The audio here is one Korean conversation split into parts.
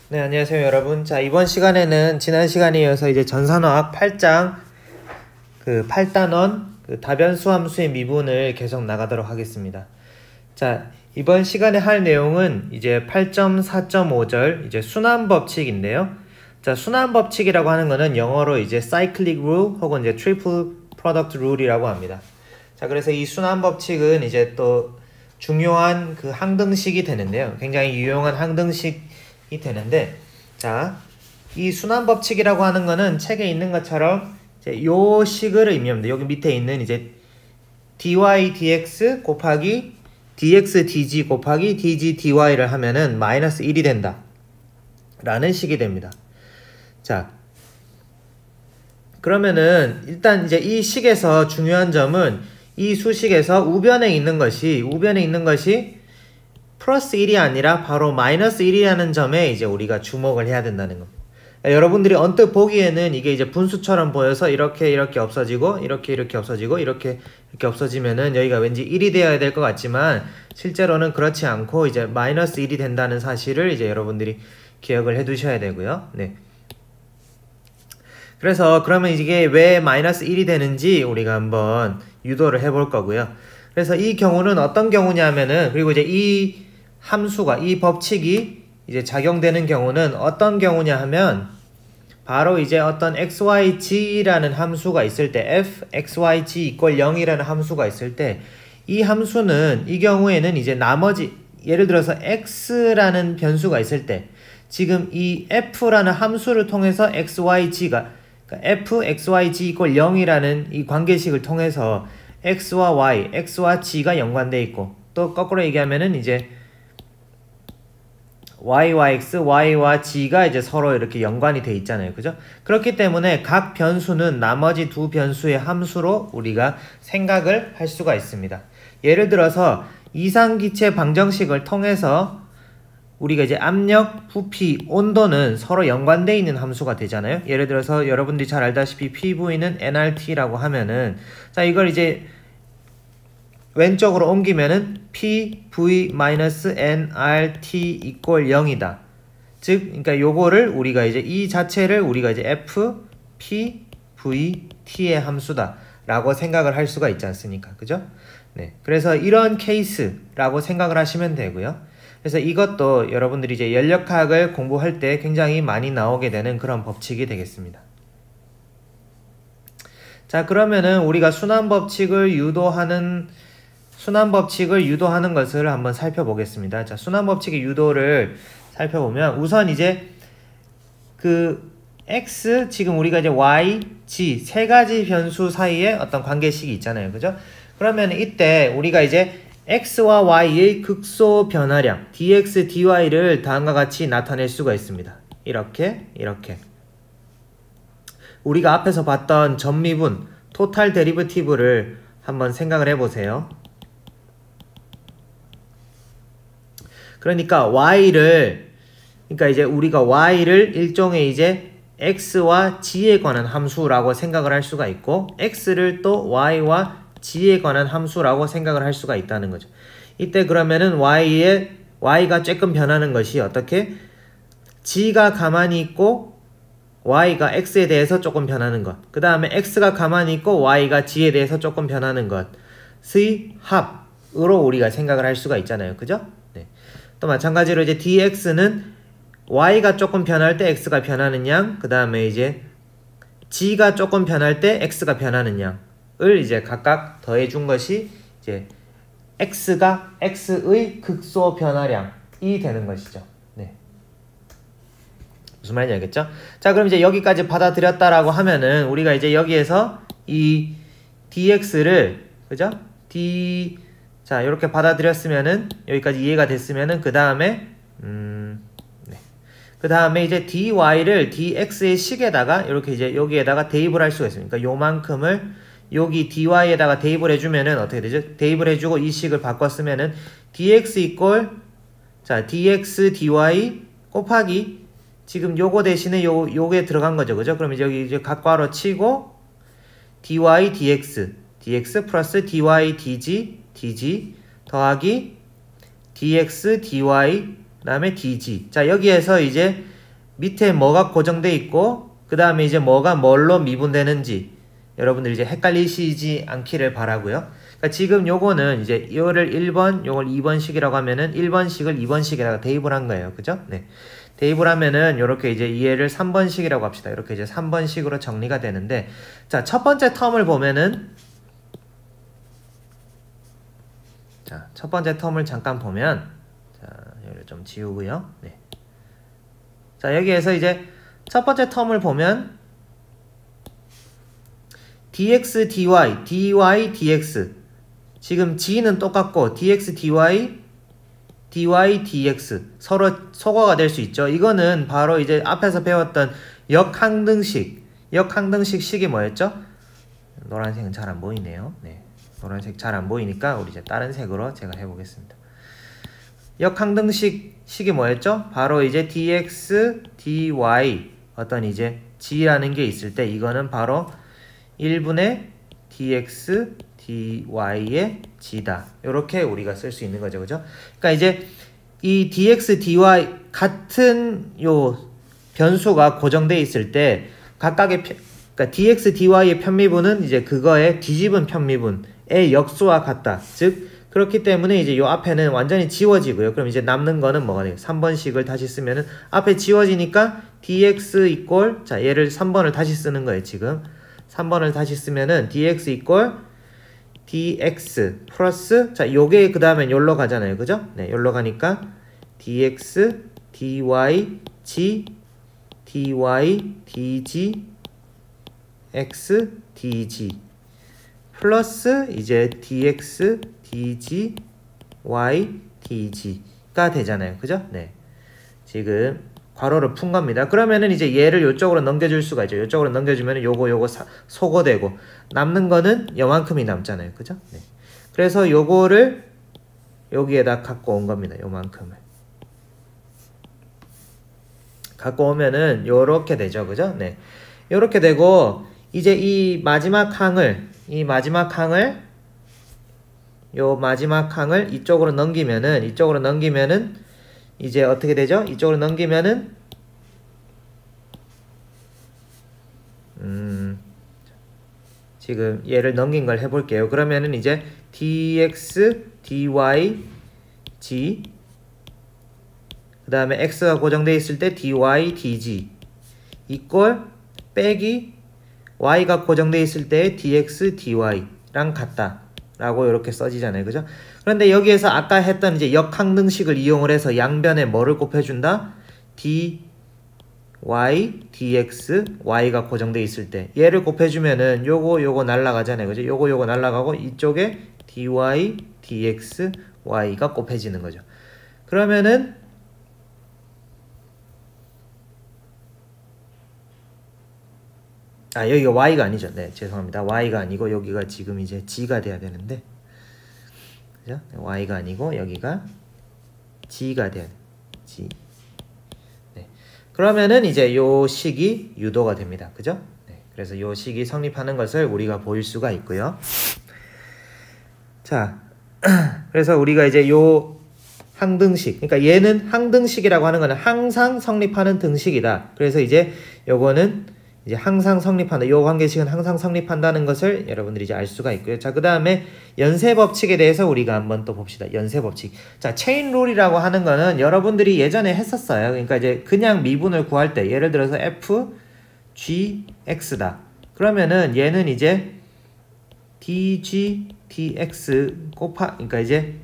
네, 안녕하세요, 여러분. 자, 이번 시간에는 지난 시간에 이어서 이제 전산화학 8장 8단원 다변수 함수의 미분을 계속 나가도록 하겠습니다. 자, 이번 시간에 할 내용은 이제 8.4.5절 이제 순환 법칙인데요. 자, 순환 법칙이라고 하는 거는 영어로 이제 cyclic rule 혹은 이제 triple product rule이라고 합니다. 자, 그래서 이 순환 법칙은 이제 또 중요한 항등식이 되는데요. 굉장히 유용한 항등식이 되는데, 자, 이 순환 법칙이라고 하는 거는 책에 있는 것처럼 이제 요 식을 의미합니다. 여기 밑에 있는 이제 dy dx 곱하기 dx dg 곱하기 dg dy를 하면은 마이너스 1이 된다 라는 식이 됩니다. 자, 그러면은 일단 이제 이 식에서 중요한 점은 이 수식에서 우변에 있는 것이 플러스 1이 아니라 바로 마이너스 1이라는 점에 이제 우리가 주목을 해야 된다는 겁니다. 여러분들이 언뜻 보기에는 이게 이제 분수처럼 보여서 이렇게 없어지고 이렇게 없어지고 이렇게 없어지면은 여기가 왠지 1이 되어야 될 것 같지만 실제로는 그렇지 않고 이제 마이너스 1이 된다는 사실을 이제 여러분들이 기억을 해 두셔야 되고요. 네. 그래서 그러면 이게 왜 마이너스 1이 되는지 우리가 한번 유도를 해볼 거고요. 그래서 이 경우는 어떤 경우냐면은, 그리고 이제 이 함수가, 이 법칙이 이제 작용되는 경우는 어떤 경우냐 하면 바로 이제 어떤 xyg라는 함수가 있을 때, fxyg = 0이라는 함수가 있을 때, 이 함수는 이 경우에는 이제 나머지, 예를 들어서 x라는 변수가 있을 때 지금 이 f라는 함수를 통해서 xyg가, 그러니까 fxyg = 0이라는 이 관계식을 통해서 x와 y, x와 g가 연관되어 있고, 또 거꾸로 얘기하면은 이제 y와 x, y와 g가 이제 서로 이렇게 연관이 돼 있잖아요. 그죠? 그렇기 때문에 각 변수는 나머지 두 변수의 함수로 우리가 생각을 할 수가 있습니다. 예를 들어서 이상기체 방정식을 통해서 우리가 이제 압력, 부피, 온도는 서로 연관되어 있는 함수가 되잖아요. 예를 들어서 여러분들이 잘 알다시피 PV는 nRT라고 하면은, 자, 이걸 이제 왼쪽으로 옮기면은 PV-nRT = 0이다. 즉, 그러니까 요거를 우리가 이제 이 자체를 우리가 이제 FPVT의 함수다 라고 생각을 할 수가 있지 않습니까? 그죠? 네. 그래서 이런 케이스라고 생각을 하시면 되고요. 그래서 이것도 여러분들이 이제 연력학을 공부할 때 굉장히 많이 나오게 되는 그런 법칙이 되겠습니다. 자, 그러면은 우리가 순환 법칙을 유도하는 것을 한번 살펴보겠습니다. 자, 순환 법칙의 유도를 살펴보면 우선 이제 x, 지금 우리가 이제 y, g 세 가지 변수 사이에 어떤 관계식이 있잖아요. 그죠? 그러면 이때 우리가 이제 x와 y의 극소 변화량 dx, dy를 다음과 같이 나타낼 수가 있습니다. 이렇게 우리가 앞에서 봤던 전미분 토탈 데리버티브를 한번 생각을 해보세요. 그러니까 이제 우리가 y를 일종의 이제 x와 g에 관한 함수라고 생각을 할 수가 있고, x를 또 y와 g에 관한 함수라고 생각을 할 수가 있다는 거죠. 이때 그러면은 y가 조금 변하는 것이 어떻게? g가 가만히 있고 y가 x에 대해서 조금 변하는 것, 그 다음에 x가 가만히 있고 y가 g에 대해서 조금 변하는 것의 합으로 우리가 생각을 할 수가 있잖아요. 그죠? 네. 또 마찬가지로 이제 dx는 y가 조금 변할 때 x가 변하는 양, 그 다음에 이제 g가 조금 변할 때 x가 변하는 양을 이제 각각 더해준 것이 이제 x의 극소 변화량이 되는 것이죠. 네. 무슨 말인지 알겠죠? 자, 그럼 이제 여기까지 받아들였다라고 하면은 우리가 이제 여기에서 이 dx를, 그죠? 자, 이렇게 받아들였으면은, 여기까지 이해가 됐으면은, 그 다음에 이제 dy를 dx의 식에다가 이렇게 이제 여기에다가 대입을 할 수가 있습니다. 그러니까 요만큼을 여기 dy에다가 대입을 해주면은 어떻게 되죠? 대입을 해주고 이 식을 바꿨으면은 dx dx dy 곱하기 지금 요거 대신에 요게 들어간 거죠. 그죠? 그럼 이제 여기 이제 각괄호 치고 dy dx 플러스 dy dg 더하기 dx dy 그 다음에 dg. 자, 여기에서 이제 밑에 뭐가 고정돼 있고 그 다음에 이제 뭐가 뭘로 미분되는지 여러분들 이제 헷갈리시지 않기를 바라고요. 그러니까 지금 요거는 이제 이거를 1번, 요걸 2번식이라고 하면은 1번식을 2번식에다가 대입을 한 거예요. 그죠? 네. 대입을 하면은 요렇게 이제 얘를 3번식이라고 합시다. 이렇게 이제 3번식으로 정리가 되는데 자, 첫 번째 텀을 보면은 자, 첫 번째 텀을 잠깐 보면 자, 여기를 좀 지우고요. 네. 자, 여기에서 이제 첫 번째 텀을 보면 dx, dy, dy, dx 지금 g는 똑같고 dx, dy, dy, dx 서로 소거가 될 수 있죠. 이거는 바로 이제 앞에서 배웠던 역항등식 식이 뭐였죠? 노란색은 잘 안 보이네요. 네. 노란색 잘 안 보이니까 우리 이제 다른 색으로 제가 해보겠습니다. 역항등식이 뭐였죠? 바로 이제 dx, dy 어떤 이제 g라는 게 있을 때 이거는 바로 1분의 dx, dy의 g다. 이렇게 우리가 쓸 수 있는 거죠. 그죠? 그러니까 이제 이 dx, dy 같은 요 변수가 고정되어 있을 때 각각의 그러니까 dx, dy의 편미분은 이제 그거의 뒤집은 편미분의 역수와 같다. 즉 그렇기 때문에 이제 요 앞에는 완전히 지워지고요. 그럼 이제 남는 거는 뭐가 돼요? 3번식을 다시 쓰면은 앞에 지워지니까 dx 이꼴 자 얘를 3번을 다시 쓰는 거예요. 지금 3번을 다시 쓰면은 dx 이꼴 dx 플러스 자 요게 그 다음에 요로 가잖아요. 그죠? 네, 요로 가니까 dx dy g dy dg x dg 플러스 이제 dx dg y dg가 되잖아요. 그죠? 네. 지금 괄호를 푼 겁니다. 그러면은 이제 얘를 요쪽으로 넘겨줄 수가 있죠. 요쪽으로 넘겨주면 요거 소거되고 남는 거는 요만큼이 남잖아요. 그죠? 네. 그래서 요거를 여기에다 갖고 온 겁니다. 요만큼을 갖고 오면은 요렇게 되죠. 그죠? 네. 요렇게 되고 이제 이 마지막 항을 이쪽으로 넘기면은 이제 어떻게 되죠? 이쪽으로 넘기면은 지금 얘를 넘긴 걸 해볼게요. 그러면은 이제 dx, dy, g 그 다음에 x가 고정되어 있을 때 dy, dg 이꼴 빼기 y가 고정되어 있을 때 dx, dy랑 같다 라고 이렇게 써지잖아요. 그죠? 그런데 여기에서 아까 했던 이제 역항등식을 이용을 해서 양변에 뭐를 곱해준다? dy, dx, y가 고정되어 있을 때 얘를 곱해주면은 요거 날라가잖아요. 그죠? 요거 날라가고 이쪽에 dy, dx, y가 곱해지는 거죠. 그러면은 여기가 y가 아니죠. 네, 죄송합니다. y가 아니고 여기가 지금 이제 g가 돼야 되는데 그죠? y가 아니고 여기가 g가 돼야 돼. g. 네. 그러면은 이제 요 식이 유도가 됩니다. 그죠? 네. 그래서 요 식이 성립하는 것을 우리가 보일 수가 있고요. 자, 그래서 우리가 이제 요 항등식, 그러니까 얘는 항등식이라고 하는 거는 항상 성립하는 등식이다. 그래서 이제 요거는 이제 항상 성립한다. 요 관계식은 항상 성립한다는 것을 여러분들이 이제 알 수가 있고요. 자, 그 다음에 연쇄 법칙에 대해서 우리가 한번 또 봅시다. 연쇄 법칙. 자, 체인 룰이라고 하는 거는 여러분들이 예전에 했었어요. 그러니까 이제 그냥 미분을 구할 때 예를 들어서 f, g, x다. 그러면은 얘는 이제 dg, dx 그러니까 이제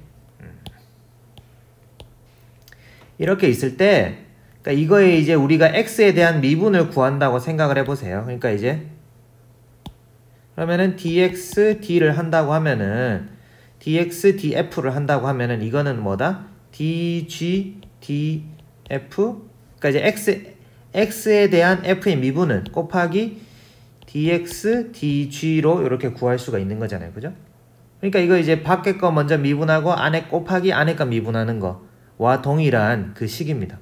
이렇게 있을 때 그러니까 이거에 이제 우리가 x에 대한 미분을 구한다고 생각을 해보세요. 그러니까 이제 그러면은 dx, d를 한다고 하면은 dx, df를 한다고 하면은 이거는 뭐다? dg, df 그러니까 이제 x에 대한 f의 미분은 곱하기 dx, dg로 이렇게 구할 수가 있는 거잖아요. 그죠? 그러니까 이거 이제 밖에 거 먼저 미분하고 안에 곱하기 안에 거 미분하는 거와 동일한 그 식입니다.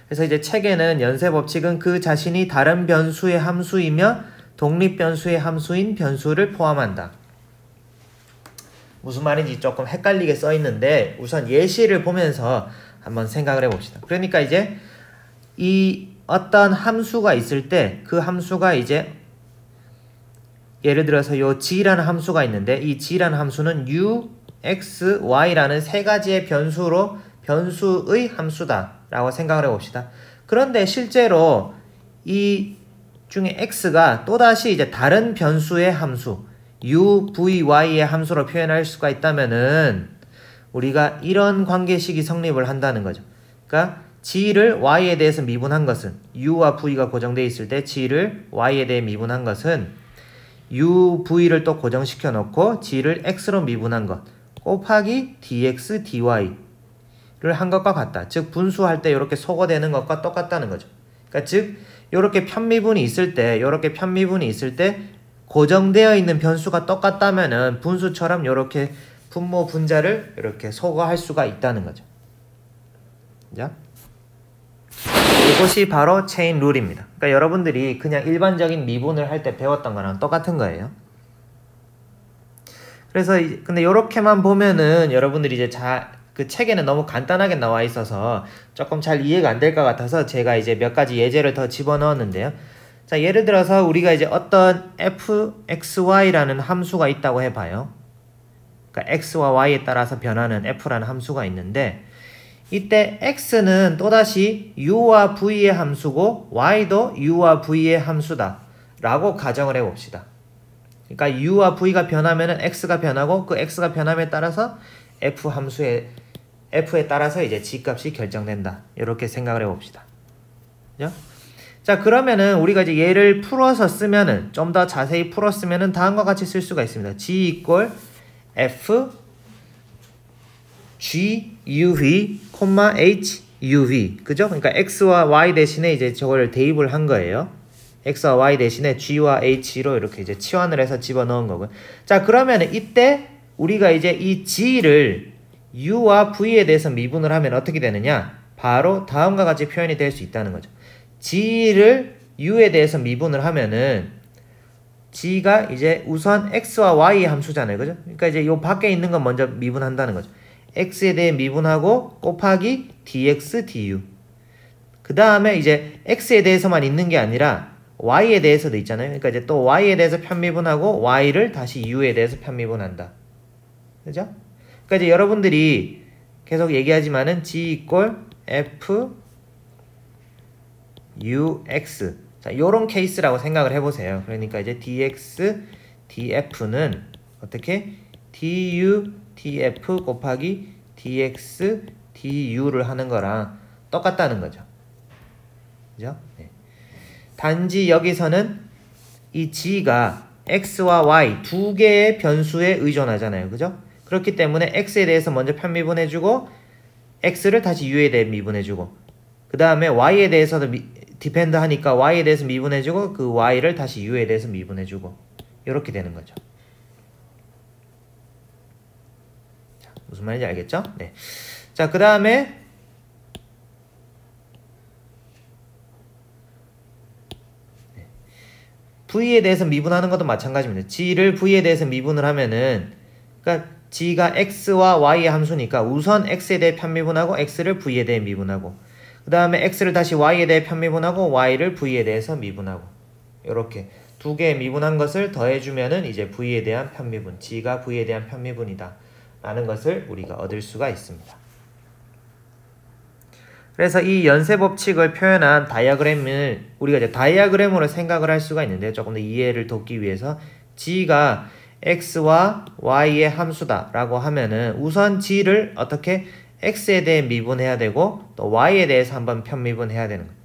그래서 이제 책에는 연쇄 법칙은 그 자신이 다른 변수의 함수이며 독립 변수의 함수인 변수를 포함한다. 무슨 말인지 조금 헷갈리게 써 있는데 우선 예시를 보면서 한번 생각을 해봅시다. 그러니까 이제 이 어떤 함수가 있을 때 그 함수가 이제 예를 들어서 요 g라는 함수가 있는데 이 g라는 함수는 u, x, y라는 세 가지의 변수의 함수다 라고 생각을 해봅시다. 그런데 실제로 이 중에 x가 또다시 이제 다른 변수의 함수 u, v, y의 함수로 표현할 수가 있다면은 우리가 이런 관계식이 성립을 한다는 거죠. 그러니까 g를 y에 대해서 미분한 것은 u와 v가 고정되어 있을 때 g를 y에 대해 미분한 것은 u, v를 또 고정시켜 놓고 g를 x로 미분한 것 곱하기 dx, dy를 한 것과 같다. 즉 분수할 때 이렇게 소거되는 것과 똑같다는 거죠. 그러니까 즉 이렇게 편미분이 있을 때 고정되어 있는 변수가 똑같다면은 분수처럼 이렇게 분모 분자를 이렇게 소거할 수가 있다는 거죠. 자, 이것이 바로 체인 룰입니다. 그러니까 여러분들이 그냥 일반적인 미분을 할 때 배웠던 거랑 똑같은 거예요. 그래서 근데 이렇게만 보면은 여러분들이 이제 그 책에는 너무 간단하게 나와 있어서 조금 잘 이해가 안 될 것 같아서 제가 이제 몇 가지 예제를 더 집어넣었는데요. 자, 예를 들어서 우리가 이제 어떤 fxy라는 함수가 있다고 해봐요. 그러니까 x와 y에 따라서 변하는 f라는 함수가 있는데 이때 x는 또다시 u와 v의 함수고 y도 u와 v의 함수다 라고 가정을 해봅시다. 그러니까 u와 v가 변하면 x가 변하고 그 x가 변함에 따라서 f에 따라서 이제 g값이 결정된다. 이렇게 생각을 해봅시다. 그죠? 자, 그러면은 우리가 이제 얘를 풀어서 쓰면은 좀 더 자세히 풀었으면은 다음과 같이 쓸 수가 있습니다. g equal f g uv, h uv. 그죠? 그러니까 x와 y 대신에 이제 저걸 대입을 한 거예요. x와 y 대신에 g와 h로 이렇게 이제 치환을 해서 집어넣은 거고요. 자, 그러면은 이때 우리가 이제 이 g를 u와 v에 대해서 미분을 하면 어떻게 되느냐? 바로 다음과 같이 표현이 될 수 있다는 거죠. g를 u에 대해서 미분을 하면은 g가 이제 우선 x와 y의 함수잖아요. 그죠? 그러니까 이제 요 밖에 있는 건 먼저 미분한다는 거죠. x에 대해 미분하고 곱하기 dx, du. 그 다음에 이제 x에 대해서만 있는 게 아니라 y에 대해서도 있잖아요. 그러니까 이제 또 y에 대해서 편미분하고 y를 다시 u에 대해서 편미분한다. 그죠? 그러니까 이제 여러분들이 계속 얘기하지만은 g equal f ux. 자, 요런 케이스라고 생각을 해보세요. 그러니까 이제 dx, df는 어떻게? du, df 곱하기 dx, du를 하는 거랑 똑같다는 거죠. 그죠? 네. 단지 여기서는 이 g가 x와 y 두 개의 변수에 의존하잖아요. 그죠? 그렇기 때문에 x에 대해서 먼저 편미분해주고 x를 다시 u에 대해 미분해주고 그 다음에 y에 대해서도 디펜드 하니까 y에 대해서 미분해주고 그 y를 다시 u에 대해서 미분해주고 이렇게 되는 거죠. 자, 무슨 말인지 알겠죠? 네. 자, 그 다음에 v에 대해서 미분하는 것도 마찬가지입니다. g를 v에 대해서 미분을 하면은 그러니까 g가 x와 y의 함수니까 우선 x에 대해 편미분하고 x를 v에 대해 미분하고 그 다음에 x를 다시 y에 대해 편미분하고 y를 v에 대해서 미분하고 이렇게 두 개 미분한 것을 더해주면은 이제 v에 대한 편미분, g가 v에 대한 편미분이다 라는 것을 우리가 얻을 수가 있습니다. 그래서 이 연쇄 법칙을 표현한 다이어그램을 우리가 이제 다이어그램으로 생각을 할 수가 있는데 조금 더 이해를 돕기 위해서 g가 x와 y의 함수다 라고 하면은 우선 g를 어떻게 x에 대해 미분해야 되고 또 y에 대해서 한번 편미분해야 되는 거예요.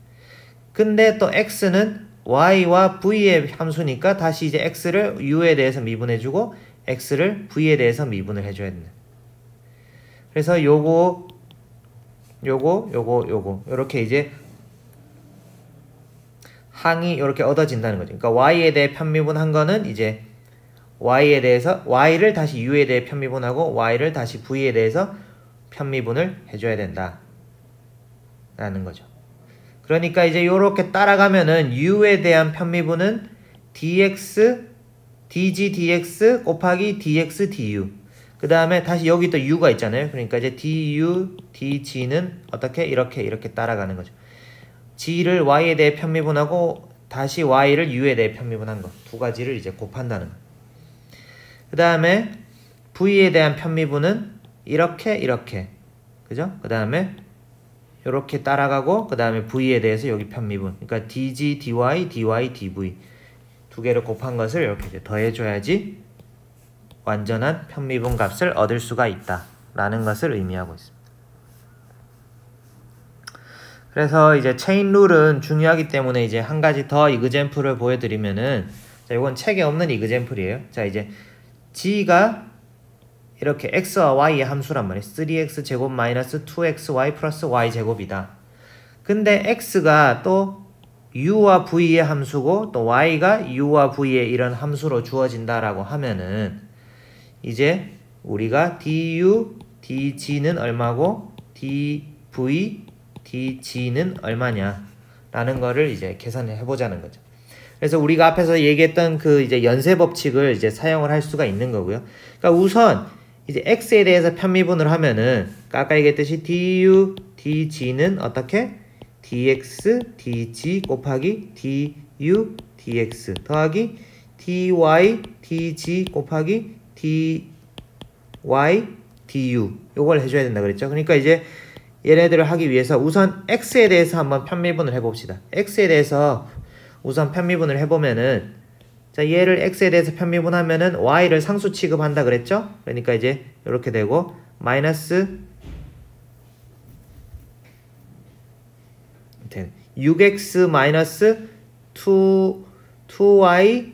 근데 또 x는 y와 v의 함수니까 다시 이제 x를 u에 대해서 미분해주고 x를 v에 대해서 미분을 해줘야 된다. 그래서 요거 이렇게 이제 항이 이렇게 얻어진다는 거죠. 그러니까 y에 대해 편미분한 거는 이제 y에 대해서 y를 다시 u에 대해 편미분하고 y를 다시 v에 대해서 편미분을 해줘야 된다 라는 거죠. 그러니까 이제 요렇게 따라가면은 u에 대한 편미분은 dx, dg dx 곱하기 dx du 그 다음에 다시 여기 또 u가 있잖아요. 그러니까 이제 du, dg는 어떻게 이렇게 따라가는 거죠. g를 y에 대해 편미분하고 다시 y를 u에 대해 편미분한 거. 두 가지를 이제 곱한다는 거. 그 다음에 v에 대한 편미분은 이렇게 그죠? 그 다음에 이렇게 따라가고 그 다음에 v에 대해서 여기 편미분. 그러니까 dg, dy, dy, dv 두 개를 곱한 것을 이렇게 이제 더해줘야지 완전한 편미분 값을 얻을 수가 있다 라는 것을 의미하고 있습니다. 그래서 이제 체인 룰은 중요하기 때문에 이제 한 가지 더 이그젬플을 보여드리면은, 자, 이건 책에 없는 이그젬플이에요. 자, 이제 g가 이렇게 x와 y의 함수란 말이에요. 3x 제곱 마이너스 2xy 플러스 y 제곱이다. 근데 x가 또 u와 v의 함수고 또 y가 u와 v의 이런 함수로 주어진다라고 하면은 이제 우리가 du, dg는 얼마고 dv, dg는 얼마냐 라는 거를 이제 계산을 해보자는 거죠. 그래서 우리가 앞에서 얘기했던 그 이제 연쇄 법칙을 이제 사용을 할 수가 있는 거고요. 그러니까 우선 이제 x에 대해서 편미분을 하면은 아까 얘기했듯이 du, dg는 어떻게? dx, dg 곱하기 du, dx 더하기 dy, dg 곱하기 dy, du 요걸 해줘야 된다 그랬죠. 그러니까 이제 얘네들을 하기 위해서 우선 x에 대해서 한번 편미분을 해봅시다. x에 대해서 우선 편미분을 해보면은, 자, 얘를 x에 대해서 편미분하면은 y를 상수 취급한다 그랬죠? 그러니까 이제 이렇게 되고 마이너스 6x 마이너스 2y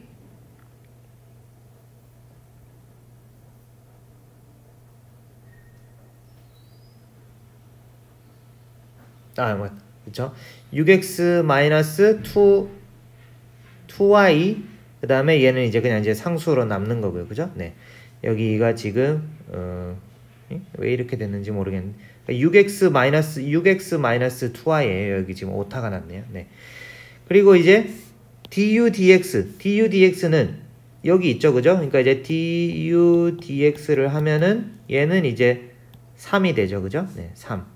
그쵸? 6x 마이너스 2y 그 다음에 얘는 이제 그냥 이제 상수로 남는 거고요. 그죠? 네. 여기가 지금 왜 이렇게 됐는지 모르겠는데 6x 마이너스 2y예요. 여기 지금 오타가 났네요. 네. 그리고 이제 du dx는 여기 있죠. 그죠? 그러니까 이제 du dx를 하면은 얘는 이제 3이 되죠. 그죠? 네. 3.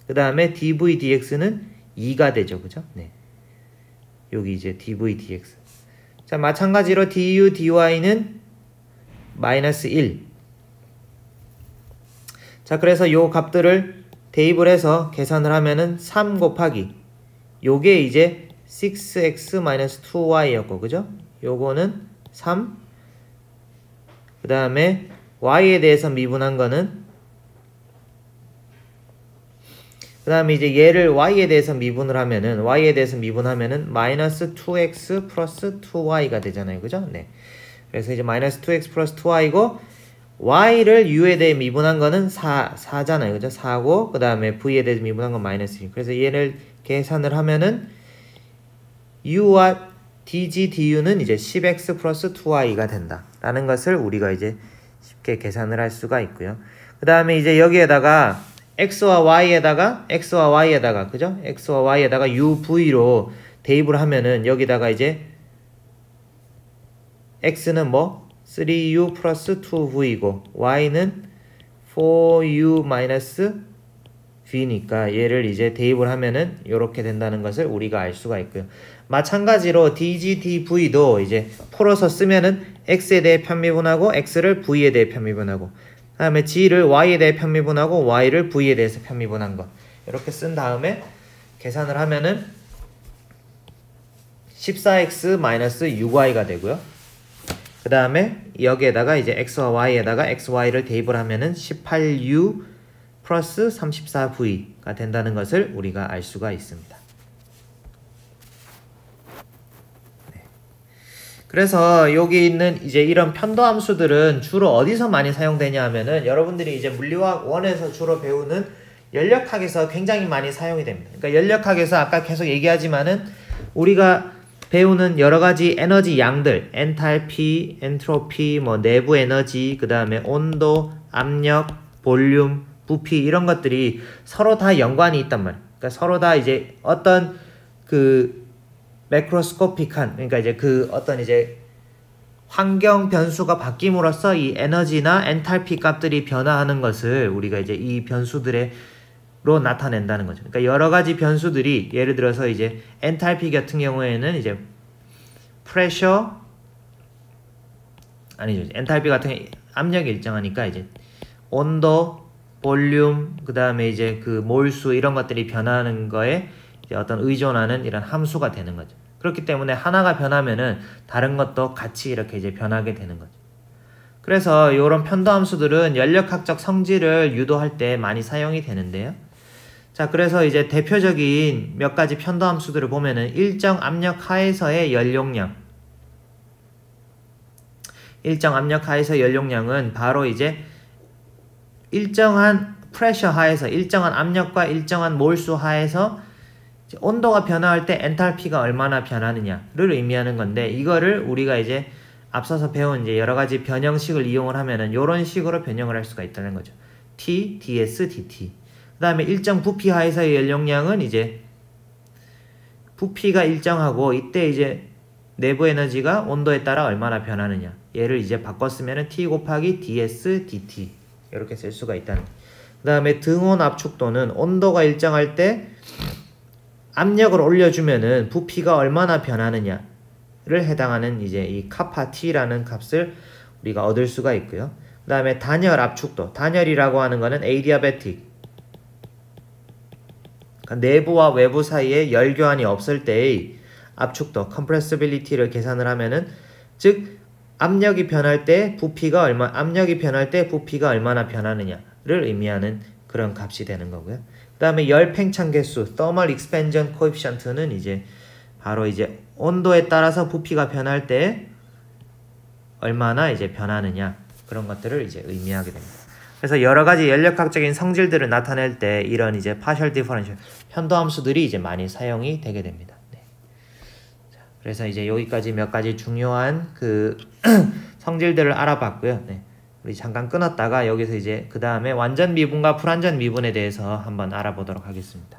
그 다음에 dv dx는 2가 되죠. 그죠? 네. 여기 이제 dv dx. 자, 마찬가지로 du dy는 마이너스 1. 자, 그래서 요 값들을 대입을 해서 계산을 하면은 3 곱하기 요게 이제 6x-2y였고 그죠? 요거는 3. 그 다음에 y에 대해서 미분한 거는, 그 다음에 이제 얘를 y에 대해서 미분을 하면은 마이너스 2x 플러스 2y가 되잖아요. 그죠? 네. 그래서 이제 마이너스 2x 플러스 2y고 y를 u에 대해 미분한 거는 4잖아요. 그죠? 4고 그 다음에 v에 대해 미분한 건 마이너스 1. 그래서 얘를 계산을 하면은 u와 dg, du는 이제 10x 플러스 2y가 된다 라는 것을 우리가 이제 쉽게 계산을 할 수가 있고요. 그 다음에 이제 여기에다가 x와 y에다가 그죠? x와 y에다가 uv로 대입을 하면은 여기다가 이제 x는 뭐 3u 플러스 2v이고 y는 4u 마이너스 v니까 얘를 이제 대입을 하면은 이렇게 된다는 것을 우리가 알 수가 있고요. 마찬가지로 dg, dv도 이제 풀어서 쓰면은 x에 대해 편미분하고 x를 v에 대해 편미분하고 그 다음에 g를 y에 대해 편미분하고 y를 v에 대해서 편미분한 거 이렇게 쓴 다음에 계산을 하면은 14x-6y가 되고요. 그 다음에 여기에다가 이제 x와 y에다가 xy를 대입을 하면은 18u 플러스 34v가 된다는 것을 우리가 알 수가 있습니다. 그래서 여기 있는 이제 이런 편도 함수들은 주로 어디서 많이 사용되냐 하면은 여러분들이 이제 물리화학 1에서 주로 배우는 연력학에서 굉장히 많이 사용이 됩니다. 그러니까 연력학에서 아까 계속 얘기하지만은 우리가 배우는 여러 가지 에너지 양들, 엔탈피, 엔트로피, 뭐 내부 에너지, 그 다음에 온도, 압력, 볼륨, 부피 이런 것들이 서로 다 연관이 있단 말이에요. 그러니까 서로 다 이제 어떤 그 매크로스코픽한, 그러니까 이제 그 어떤 이제 환경 변수가 바뀜으로써 이 에너지나 엔탈피 값들이 변화하는 것을 우리가 이제 이 변수들의 나타낸다는 거죠. 그러니까 여러 가지 변수들이 예를 들어서 이제 엔탈피 같은 경우에는 이제 프레셔 아니죠. 엔탈피 같은 압력이 일정하니까 이제 온도, 볼륨, 그 다음에 이제 그 몰수 이런 것들이 변하는 거에 이제 어떤 의존하는 이런 함수가 되는 거죠. 그렇기 때문에 하나가 변하면은 다른 것도 같이 이렇게 이제 변하게 되는 거죠. 그래서 이런 편도 함수들은 연력학적 성질을 유도할 때 많이 사용이 되는데요. 자, 그래서 이제 대표적인 몇 가지 편도 함수들을 보면은 일정 압력 하에서의 연용량. 일정 압력 하에서 연용량은 바로 이제 일정한 프레셔 하에서 일정한 압력과 일정한 몰수 하에서 온도가 변화할 때 엔탈피가 얼마나 변하느냐를 의미하는 건데, 이거를 우리가 이제 앞서서 배운 이제 여러 가지 변형식을 이용을 하면은 이런 식으로 변형을 할 수가 있다는 거죠. T, ds, dt. 그 다음에 일정 부피 하에서의 연용량은 이제 부피가 일정하고 이때 이제 내부 에너지가 온도에 따라 얼마나 변하느냐. 얘를 이제 바꿨으면은 T 곱하기 ds, dt. 이렇게 쓸 수가 있다는. 그 다음에 등온 압축도는 온도가 일정할 때 압력을 올려주면은 부피가 얼마나 변하느냐를 해당하는 이제 이 카파 T라는 값을 우리가 얻을 수가 있고요. 그 다음에 단열 압축도. 단열이라고 하는 거는 adiabatic. 그러니까 내부와 외부 사이에 열 교환이 없을 때의 압축도, compressibility를 계산을 하면은 즉 압력이 변할 때 부피가 얼마나 변하느냐를 의미하는 그런 값이 되는 거고요. 그 다음에 열 팽창 개수, thermal expansion coefficient는 이제 바로 이제 온도에 따라서 부피가 변할 때 얼마나 이제 변하느냐, 그런 것들을 이제 의미하게 됩니다. 그래서 여러 가지 연력학적인 성질들을 나타낼 때 이런 이제 partial differential 편도 함수들이 이제 많이 사용이 되게 됩니다. 네. 자, 그래서 이제 여기까지 몇 가지 중요한 그 성질들을 알아봤고요. 네. 우리 잠깐 끊었다가 여기서 이제 그 다음에 완전 미분과 불완전 미분에 대해서 한번 알아보도록 하겠습니다.